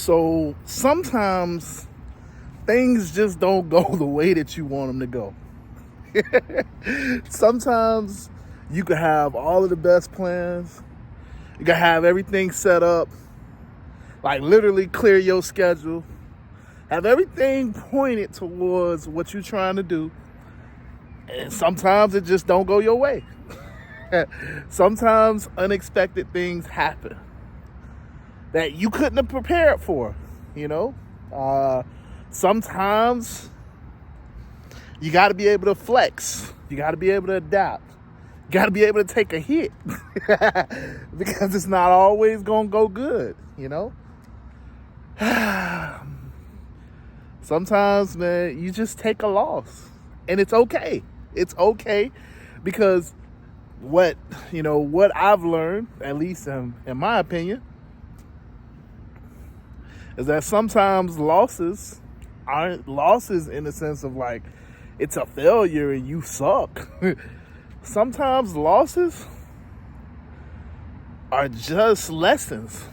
So sometimes things just don't go the way that you want them to go. Sometimes you could have all of the best plans. You can have everything set up, like literally clear your schedule, have everything pointed towards what you're trying to do. And sometimes it just don't go your way. Sometimes unexpected things happen that you couldn't have prepared for, Sometimes you got to be able to flex. You got to be able to adapt. You got to be able to take a hit because it's not always going to go good, Sometimes, man, you just take a loss and it's okay. It's okay because what I've learned, at least in my opinion, is that sometimes losses aren't losses in the sense of like it's a failure and you suck. Sometimes losses are just lessons.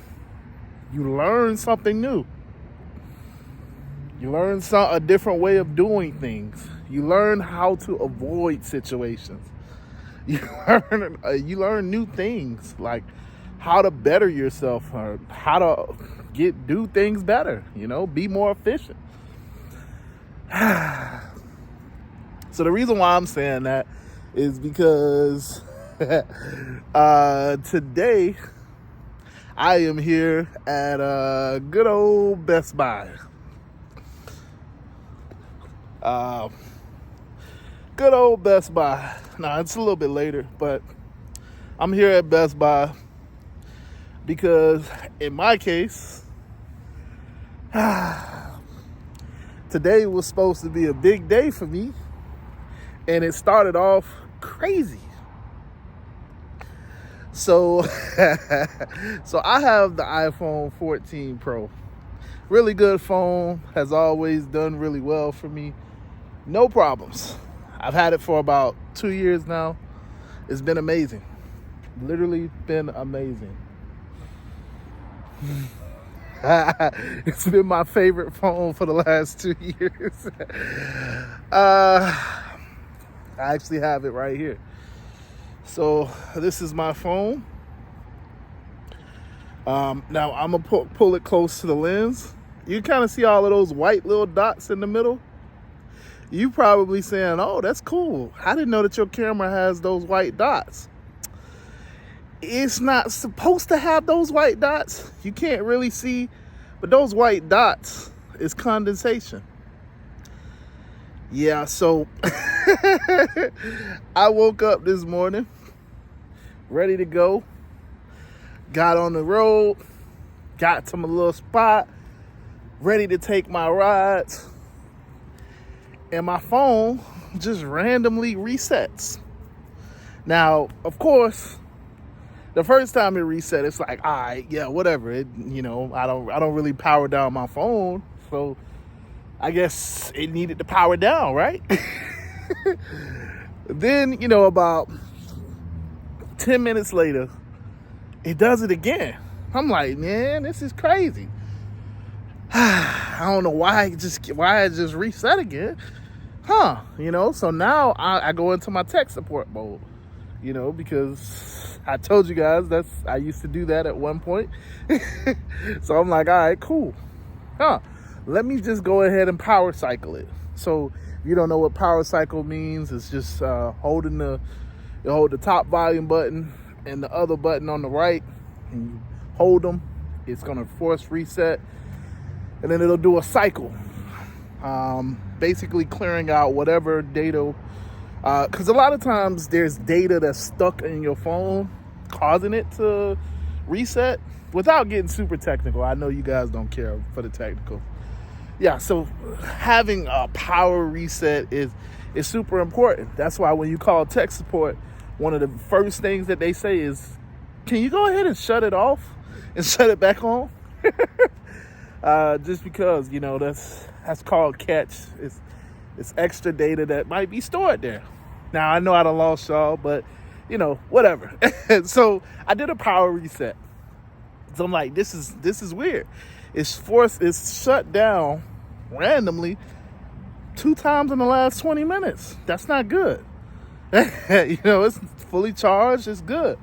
You learn something new. You learn a different way of doing things. You learn how to avoid situations. You learn new things, like how to better yourself or how to do things better, be more efficient. So the reason why I'm saying that is because today I am here at good old Best Buy. Good old Best Buy. Now, it's a little bit later, but I'm here at Best Buy because in my case, today was supposed to be a big day for me, and it started off crazy. So, so I have the iPhone 14 Pro. Really good phone, has always done really well for me. No problems. I've had it for about 2 years now. It's been amazing. Literally been amazing. It's been my favorite phone for the last 2 years. I actually have it right here. So this is my phone. Now I'm gonna pull it close to the lens. You kind of see all of those white little dots in the middle. You probably saying, "Oh, that's cool. I didn't know that your camera has those white dots." It's not supposed to have those white dots. You can't really see, but those white dots is condensation. Yeah, so I woke up this morning ready to go. Got on the road, got to my little spot, ready to take my rides, and my phone just randomly resets. Now, of course, the first time it reset, it's like, all right, yeah, whatever. I don't really power down my phone, so I guess it needed to power down, right? Then, about 10 minutes later, it does it again. I'm like, man, this is crazy. I don't know why it just reset again. So now I go into my tech support mode, because I told you guys I used to do that at one point. So I'm like, all right, cool. Let me just go ahead and power cycle it. So if you don't know what power cycle means, it's just hold the top volume button and the other button on the right, and you hold them. It's gonna force reset, and then it'll do a cycle, basically clearing out whatever data, because a lot of times there's data that's stuck in your phone causing it to reset. Without getting super technical, I know you guys don't care for the technical. Yeah, so having a power reset is super important. That's why when you call tech support, one of the first things that they say is, can you go ahead and shut it off and shut it back on? Just because, that's called catch. It's extra data that might be stored there. Now, I know I done lost y'all, but, whatever. So I did a power reset. So I'm like, this is weird. It's shut down randomly 2 times in the last 20 minutes. That's not good. It's fully charged. It's good.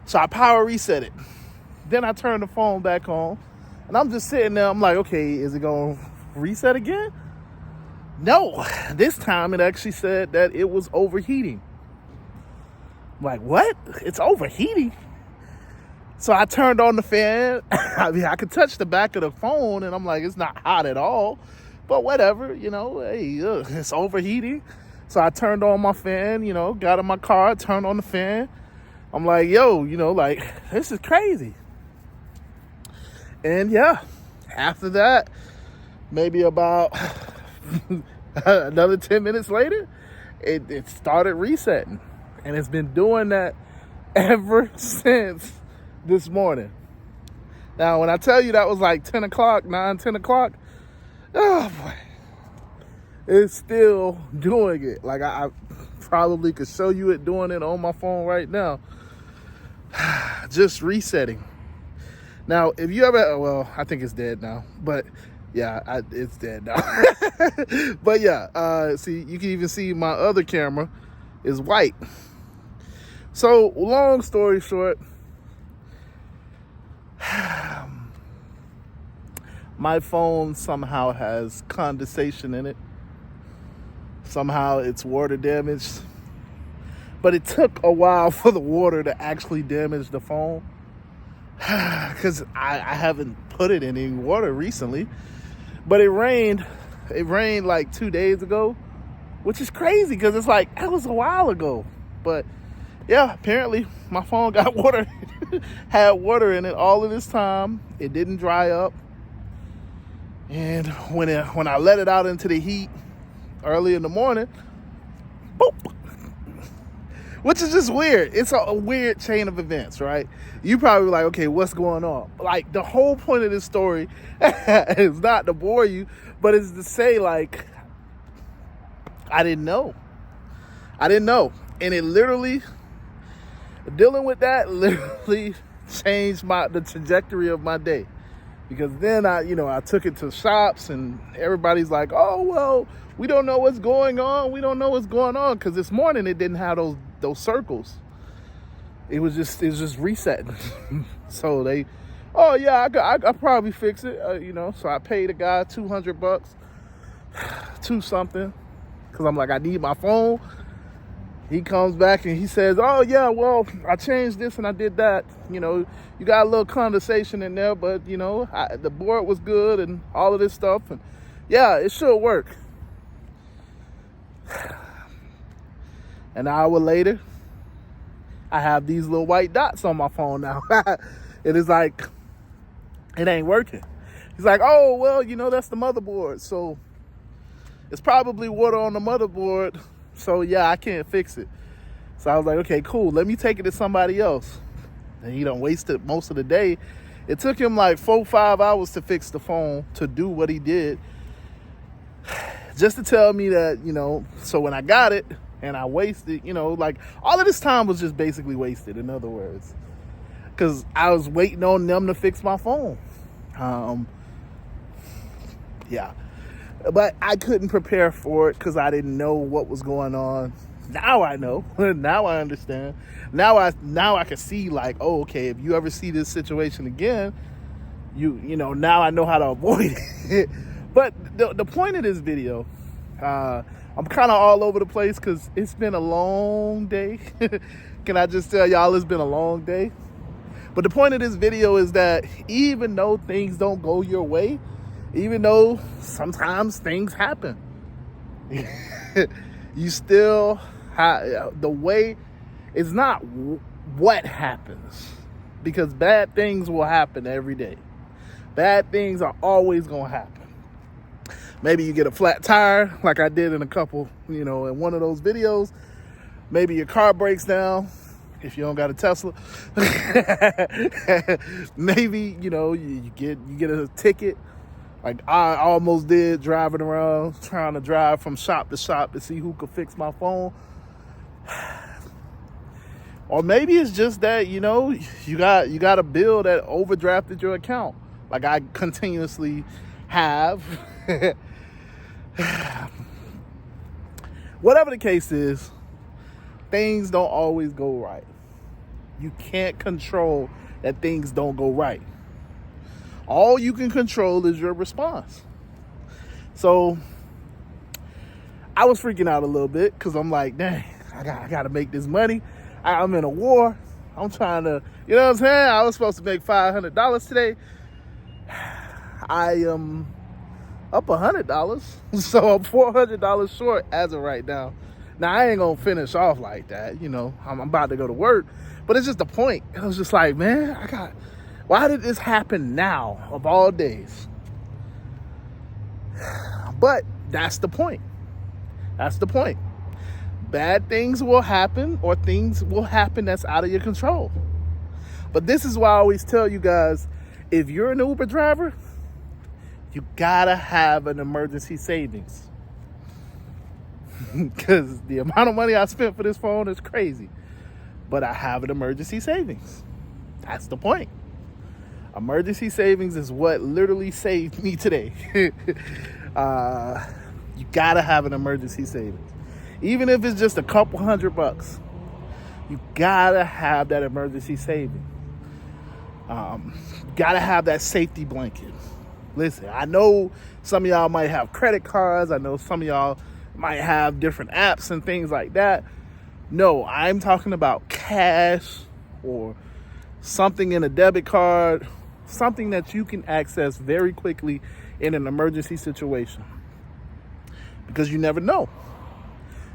So I power reset it. Then I turn the phone back on, and I'm just sitting there. I'm like, okay, is it going to reset again? No. This time it actually said that it was overheating. I'm like, what? It's overheating? So I turned on the fan. I mean, I could touch the back of the phone, and I'm like, it's not hot at all. But whatever, hey, it's overheating. So I turned on my fan, got in my car, turned on the fan. I'm like, yo, this is crazy. And yeah, after that, maybe about another 10 minutes later, it started resetting. And it's been doing that ever since this morning. Now, when I tell you that was like 10 o'clock, 10 o'clock, oh boy, it's still doing it. Like I probably could show you it doing it on my phone right now. Just resetting. Now, if you ever, well, I think it's dead now, but yeah, it's dead now. But yeah, see, you can even see my other camera is white. So, long story short, my phone somehow has condensation in it. Somehow it's water damaged. But it took a while for the water to actually damage the phone. Because I haven't put it in any water recently. But it rained like 2 days ago. Which is crazy because it's like, that was a while ago. But yeah, apparently my phone got water, had water in it all of this time. It didn't dry up. And when I let it out into the heat early in the morning, boop. Which is just weird. It's a weird chain of events, right? You probably like, okay, what's going on? Like, the whole point of this story is not to bore you, but it's to say, like, I didn't know. And it literally, dealing with that literally changed the trajectory of my day. Because then I took it to shops and everybody's like, oh, well, we don't know what's going on. Because this morning it didn't have those circles. It was just resetting. So they, oh yeah, I probably fix it. So I paid a guy $200, two something. Because I'm like, I need my phone. He comes back and he says, oh yeah, well, I changed this and I did that. You got a little condensation in there, but the board was good and all of this stuff. And yeah, it should work. An hour later, I have these little white dots on my phone now. It is like, it ain't working. He's like, oh, well, that's the motherboard. So it's probably water on the motherboard. So yeah, I can't fix it. So I was like, okay, cool. Let me take it to somebody else. And he done wasted most of the day. It took him like 4-5 hours to fix the phone, to do what he did. Just to tell me that, so when I got it and I wasted, like all of this time was just basically wasted, in other words. Because I was waiting on them to fix my phone. Yeah. But I couldn't prepare for it because I didn't know what was going on. Now I know. Now I understand. Now I can see, like, oh, okay, if you ever see this situation again, now I know how to avoid it. But the point of this video, I'm kind of all over the place because it's been a long day. Can I just tell y'all it's been a long day? But the point of this video is that even though things don't go your way, even though sometimes things happen, you still have the way. It's not what happens, because bad things will happen every day. Bad things are always gonna happen. Maybe you get a flat tire, like I did in a couple, in one of those videos. Maybe your car breaks down if you don't got a Tesla. Maybe you get a ticket. Like I almost did, driving around, trying to drive from shop to shop to see who could fix my phone. Or maybe it's just that, you got a bill that overdrafted your account. like I continuously have. Whatever the case is, things don't always go right. You can't control that things don't go right. All you can control is your response. So I was freaking out a little bit because I'm like, dang, I got to make this money. I'm in a war. I'm trying to, you know what I'm saying? I was supposed to make $500 today. I am up $100. So I'm $400 short as of right now. Now, I ain't going to finish off like that. You know, I'm about to go to work. But it's just the point. I was just like, man, why did this happen now of all days? But that's the point. That's the point. Bad things will happen, or things will happen that's out of your control. But this is why I always tell you guys, if you're an Uber driver, you gotta have an emergency savings. Because the amount of money I spent for this phone is crazy. But I have an emergency savings. That's the point. Emergency savings is what literally saved me today. You gotta have an emergency savings. Even if it's just a couple $100, you gotta have that emergency savings. Gotta have that safety blanket. Listen, I know some of y'all might have credit cards. I know some of y'all might have different apps and things like that. No, I'm talking about cash or something in a debit card, something that you can access very quickly in an emergency situation. Because you never know.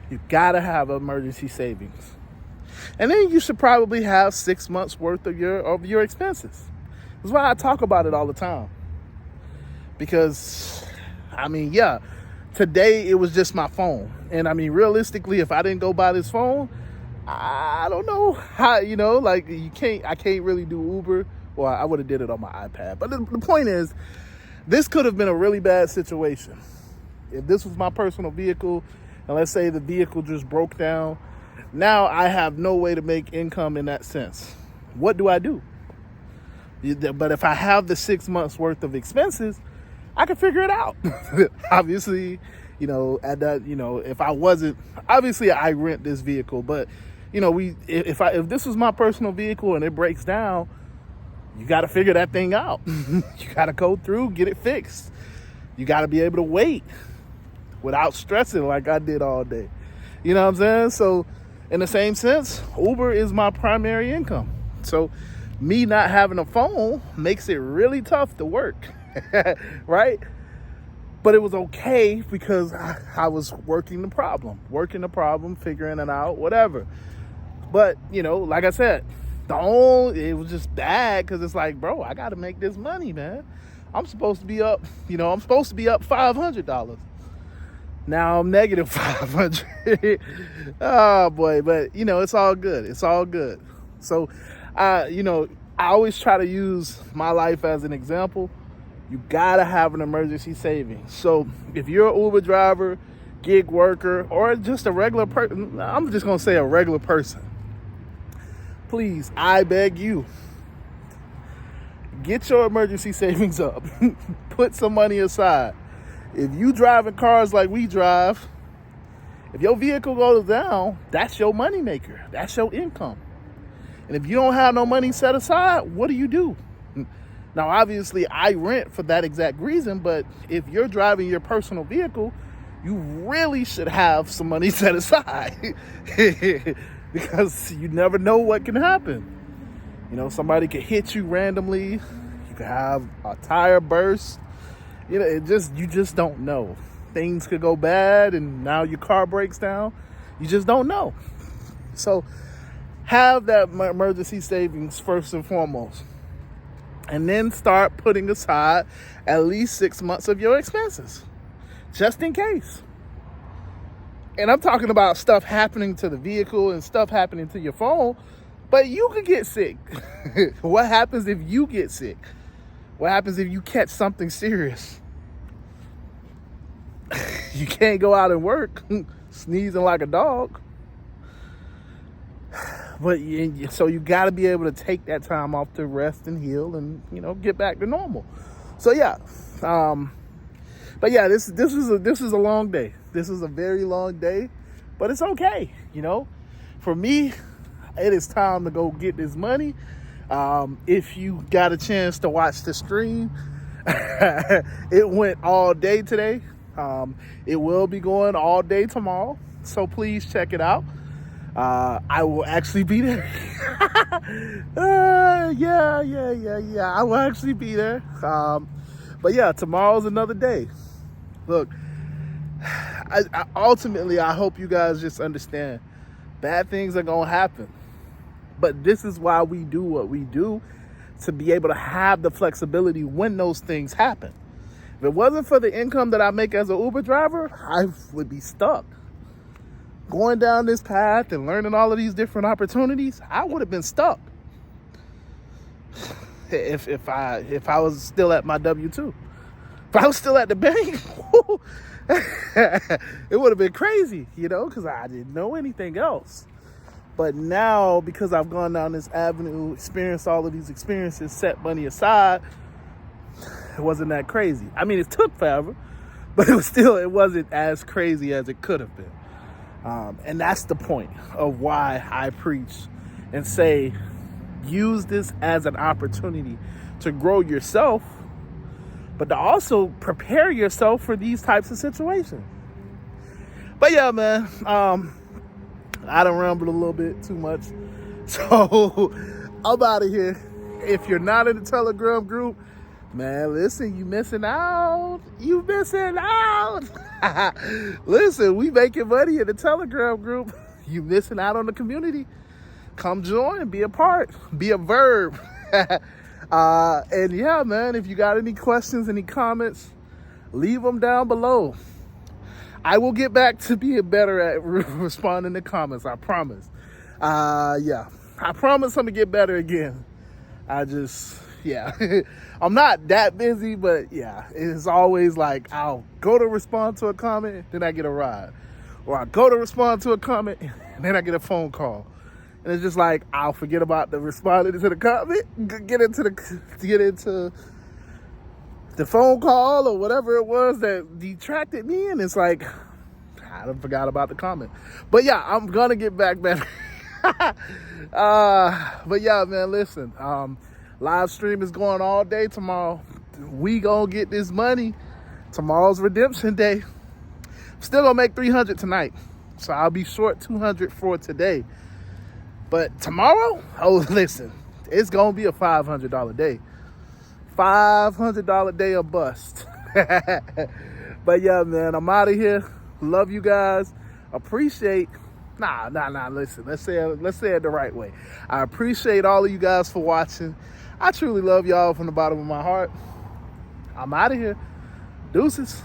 You gotta have emergency savings. And then you should probably have 6 months worth of your expenses. That's why I talk about it all the time. Because, I mean, yeah, today it was just my phone. And I mean, realistically, if I didn't go buy this phone, I don't know how, you know, like I can't really do Uber. Well, I would have did it on my iPad. But the point is, this could have been a really bad situation. If this was my personal vehicle, and let's say the vehicle just broke down, now I have no way to make income in that sense. What do I do? But if I have the 6 months worth of expenses, I can figure it out. Obviously, you know, at that, you know, if I wasn't, obviously I rent this vehicle, but you know, if this was my personal vehicle and it breaks down, you got to figure that thing out. You got to go through, get it fixed. You got to be able to wait without stressing like I did all day. You know what I'm saying? So in the same sense, Uber is my primary income. So me not having a phone makes it really tough to work, right? But it was okay because I was working the problem, figuring it out, whatever. But, you know, like I said, it was just bad because it's like, bro, I got to make this money, man. I'm supposed to be up, $500. Now I'm negative 500. Oh boy, but you know, it's all good. It's all good. So, you know, I always try to use my life as an example. You gotta have an emergency savings. So if you're an Uber driver, gig worker, or just a regular person, I'm just gonna say a regular person, please, I beg you, get your emergency savings up. Put some money aside. If you driving cars like we drive, if your vehicle goes down, that's your money maker. That's your income. And if you don't have no money set aside, what do you do? Now, obviously, I rent for that exact reason, but if you're driving your personal vehicle, you really should have some money set aside because you never know what can happen. You know, somebody could hit you randomly. You could have a tire burst. You know, you just don't know. Things could go bad and now your car breaks down. You just don't know. So have that emergency savings first and foremost. And then start putting aside at least 6 months of your expenses, just in case. And I'm talking about stuff happening to the vehicle and stuff happening to your phone, but you could get sick. What happens if you get sick? What happens if you catch something serious? You can't go out and work sneezing like a dog. So you got to be able to take that time off to rest and heal and, get back to normal. So yeah. But yeah, this is a long day. This is a very long day, but it's okay. For me, it is time to go get this money. If you got a chance to watch the stream, it went all day today. It will be going all day tomorrow. So please check it out. I will actually be there. Yeah. I will actually be there. But yeah, tomorrow's another day. Look, ultimately, I hope you guys just understand bad things are going to happen. But this is why we do what we do, to be able to have the flexibility when those things happen. If it wasn't for the income that I make as an Uber driver, I would be stuck. Going down this path and learning all of these different opportunities, I would have been stuck if I was still at my W-2. If I was still at the bank, it would have been crazy, because I didn't know anything else. But now, because I've gone down this avenue, experienced all of these experiences, set money aside, it wasn't that crazy. I mean, it took forever, but it wasn't as crazy as it could have been. And that's the point of why I preach and say, use this as an opportunity to grow yourself, but to also prepare yourself for these types of situations. But yeah, man, I done rambled a little bit too much. So I'm out of here. If you're not in the Telegram group, man, listen, you missing out. You missing out. Listen, we making money in the Telegram group. You missing out on the community. Come join, be a part, be a verb. And yeah, man, if you got any questions, any comments, leave them down below. I will get back to being better at responding to comments. I promise. Yeah, I promise I'm gonna get better again. I'm not that busy, but yeah, it's always like I'll go to respond to a comment, then I get a ride, or I go to respond to a comment, and then I get a phone call, and it's just like I'll forget about the responding to the comment, get into the phone call or whatever it was that detracted me, and it's like I done forgot about the comment. But yeah, I'm gonna get back better. But yeah, man, listen, live stream is going all day tomorrow. We gonna get this money. Tomorrow's redemption day. Still gonna make 300 tonight, so I'll be short 200 for today. But tomorrow, oh listen, it's gonna be a $500 day. $500 day or bust. But yeah, man, I'm out of here. Love you guys. Appreciate. Listen, let's say it the right way. I appreciate all of you guys for watching. I truly love y'all from the bottom of my heart. I'm out of here. Deuces.